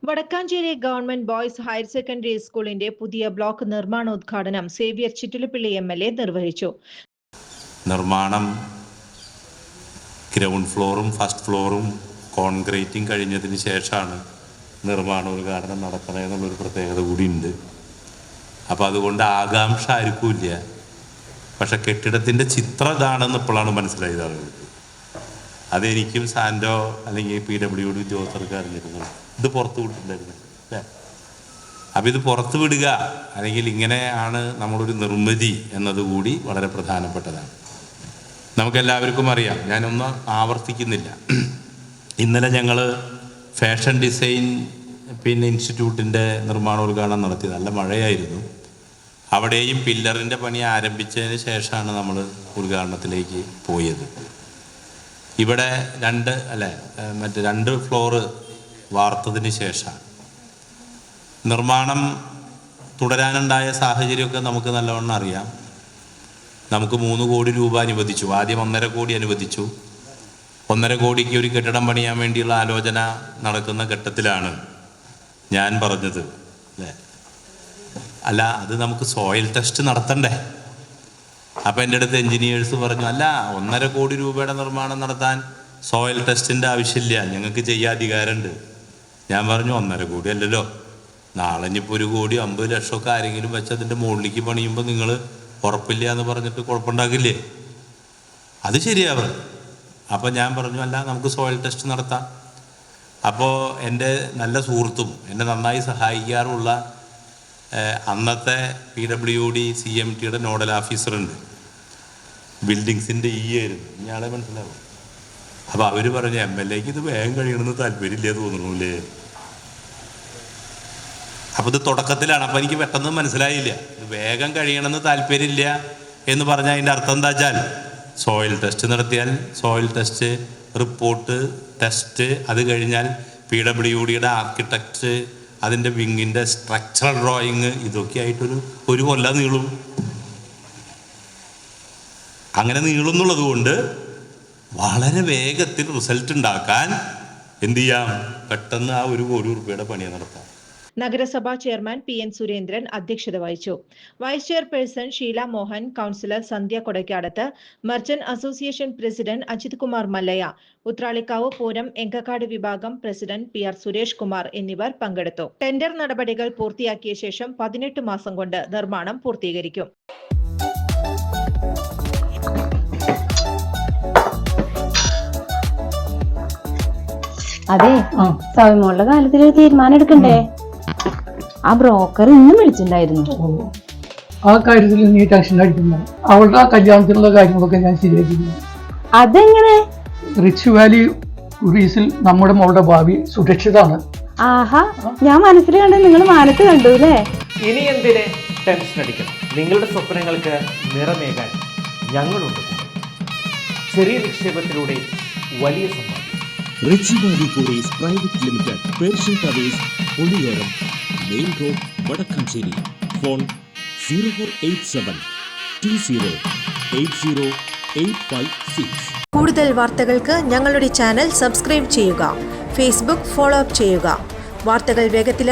Vadakkanchery government boys higher secondary സ്കൂളിന്റെ പുതിയ block നിർമ്മാണോദ്ഘാടനം സേവ്യർ ചിറ്റിലപ്പിള്ളി MLA നിർവഹിച്ചു. നിർമ്മാണം ഗ്രൗണ്ട് ഫ്ലോറും ഫസ്റ്റ് ഫ്ലോറും കോൺക്രീറ്റിംഗ് കഴിഞ്ഞതിന് ശേഷമാണ് നിർമ്മാണോദ്ഘാടനം നടക്കണമെന്നുള്ളൊരു പ്രത്യേകത കൂടിയുണ്ട്. അപ്പോൾ അതുകൊണ്ട് ആകാംക്ഷ ആർക്കും ഇല്ല. പക്ഷെ കെട്ടിടത്തിൻ്റെ ചിത്രം ഇതാണെന്ന് ഇപ്പോഴാണ് മനസ്സിലായത് ആളുകൾക്ക്. അതെനിക്കും സാൻഡോ അല്ലെങ്കിൽ PWD ഉദ്യോഗസ്ഥർക്ക് അറിഞ്ഞിരുന്നു. ഇത് പുറത്ത് വിട്ടിട്ടുണ്ടായിരുന്നു അല്ലേ? അപ്പോൾ ഇത് പുറത്ത് വിടുക അല്ലെങ്കിൽ ഇങ്ങനെയാണ് നമ്മളൊരു നിർമ്മിതി എന്നതുകൂടി വളരെ പ്രധാനപ്പെട്ടതാണ്. നമുക്കെല്ലാവർക്കും അറിയാം, ഞാനൊന്നും ആവർത്തിക്കുന്നില്ല. ഇന്നലെ ഞങ്ങൾ ഫാഷൻ ഡിസൈൻ ഇൻസ്റ്റിറ്റ്യൂട്ടിൻ്റെ നിർമ്മാണോദ്ഘാടനം നടത്തി. നല്ല മഴയായിരുന്നു. അവിടെയും പില്ലറിൻ്റെ പണി ആരംഭിച്ചതിന് ശേഷമാണ് നമ്മൾ ഉദ്ഘാടനത്തിലേക്ക് പോയത്. ഇവിടെ രണ്ട് ഫ്ലോറ് വാർത്തതിന് ശേഷം നിർമ്മാണം തുടരാനുണ്ടായ സാഹചര്യമൊക്കെ നമുക്ക് നല്ലവണ്ണം അറിയാം. നമുക്ക് 3 കോടി രൂപ അനുവദിച്ചു. ആദ്യം 1.5 കോടി അനുവദിച്ചു. 1.5 കോടിക്ക് ഒരു കെട്ടിടം പണിയാൻ വേണ്ടിയുള്ള ആലോചന നടക്കുന്ന ഘട്ടത്തിലാണ് ഞാൻ പറഞ്ഞത് അല്ല, അത് നമുക്ക് സോയിൽ ടെസ്റ്റ് നടത്തണ്ടേ? അപ്പം എൻ്റെ അടുത്ത് എൻജിനീയേഴ്സ് പറഞ്ഞു, അല്ല 1.5 കോടി രൂപയുടെ നിർമ്മാണം നടത്താൻ സോയിൽ ടെസ്റ്റിൻ്റെ ആവശ്യമില്ല, ഞങ്ങൾക്ക് ചെയ്യാൻ അധികാരമുണ്ട്. ഞാൻ പറഞ്ഞു 1.5 കോടി അല്ലല്ലോ, നാളെ ഇനിയിപ്പോൾ 1 കോടി 50 ലക്ഷമൊക്കെ ആരെങ്കിലും വെച്ച് അതിൻ്റെ മുകളിലേക്ക് പണിയുമ്പോൾ നിങ്ങൾ ഉറപ്പില്ല എന്ന് പറഞ്ഞിട്ട് കുഴപ്പമുണ്ടാകില്ലേ? അത് ശരിയാവും. അപ്പോൾ ഞാൻ പറഞ്ഞു, അല്ല നമുക്ക് സോയിൽ ടെസ്റ്റ് നടത്താം. അപ്പോൾ എൻ്റെ നല്ല സുഹൃത്തും എന്നെ നന്നായി സഹായിക്കാറുള്ള അന്നത്തെ PWD CMTയുടെ നോഡൽ ഓഫീസറുണ്ട്, ബിൽഡിങ്സിൻ്റെ ആയിരുന്നു, ഇയാളെ മനസ്സിലാവും. അപ്പോൾ അവർ പറഞ്ഞു, MLAക്ക് ഇത് വേഗം കഴിയണമെന്ന് താല്പര്യമില്ല തോന്നണല്ലേ. അപ്പോൾ ഇത് തുടക്കത്തിലാണ്. അപ്പോൾ എനിക്ക് പെട്ടെന്ന് മനസ്സിലായില്ല, ഇത് വേഗം കഴിയണമെന്ന് താല്പര്യമില്ല എന്ന് പറഞ്ഞാൽ അതിൻ്റെ അർത്ഥം എന്താ വെച്ചാൽ, സോയിൽ ടെസ്റ്റ് നടത്തിയാൽ സോയിൽ ടെസ്റ്റ് റിപ്പോർട്ട് ടെസ്റ്റ്, അത് കഴിഞ്ഞാൽ PWDയുടെ ആർക്കിടെക്റ്റ്, അതിൻ്റെ വിങ്ങിൻ്റെ സ്ട്രക്ചറൽ ഡ്രോയിങ്, ഇതൊക്കെ ആയിട്ടൊരു കൊല്ലം നീളും. അങ്ങനെ നീളുന്നുള്ളത് കൊണ്ട് വളരെ വേഗത്തിൽ റിസൾട്ട് ഉണ്ടാക്കാൻ എന്ത് ചെയ്യാം, പെട്ടെന്ന് ആ 1 കോടി രൂപയുടെ പണിയെ നടത്താം. നഗരസഭാ ചെയർമാൻ PN സുരേന്ദ്രൻ അധ്യക്ഷത വഹിച്ചു. Vice chairperson Sheela Mohan, councillor Sandhya Kodakkadath, merchant association president Ajith Kumar Mallaya, Uthralikkavu Pooram Engakkad വിഭാഗം പ്രസിഡന്റ് PR സുരേഷ് കുമാർ എന്നിവർ പങ്കെടുത്തു. ടെൻഡർ നടപടികൾ പൂർത്തിയാക്കിയ ശേഷം 18 മാസം കൊണ്ട് നിർമ്മാണം പൂർത്തീകരിക്കും. അതെ, സൗമ്യമുള്ള കാര്യത്തിൽ തീരുമാനം എടുക്കണ്ടേ? ആ ബ്രോക്കർ ഇന്നും വിളിച്ചിട്ടുണ്ടായിരുന്നു. ആ കാര്യത്തിൽ നീ ടെൻഷൻ അടിക്കുന്നു. അവളുടെ ആ കല്യാണത്തിലുള്ള കാര്യങ്ങളൊക്കെ ഞാൻ ശരിയാക്കിയിരുന്നു. അതെങ്ങനെ? റിച്ച് വാലി ടൂറിസിൽ നമ്മുടെ മോളുടെ ഭാവി സുരക്ഷിതാണ്. ആഹാ, ഞാൻ മനസ്സിൽ കണ്ടു, നിങ്ങൾ മാനത്ത് കണ്ടു അല്ലേ? ഇനി എന്തിനെ ടെൻഷൻ അടിക്കണം? നിങ്ങളുടെ സ്വപ്നങ്ങൾക്ക് നിറമേകാൻ ഞങ്ങളുണ്ട്. ചെറിയ നിക്ഷേപത്തിലൂടെ വലിയ സമ്പാദ്യം. Rich valley tourist private limited, Persian towers, Oliyoram, main road, Wadakkanchery. Phone 0487 20 80856. കൂടുതൽ വാർത്തകൾക്ക് ഞങ്ങളുടെ ചാനൽ സബ്സ്ക്രൈബ് ചെയ്യുക. ഫേസ്ബുക്ക് ഫോളോ അപ്പ് ചെയ്യുക. വാർത്തകൾ വേഗത്തിൽ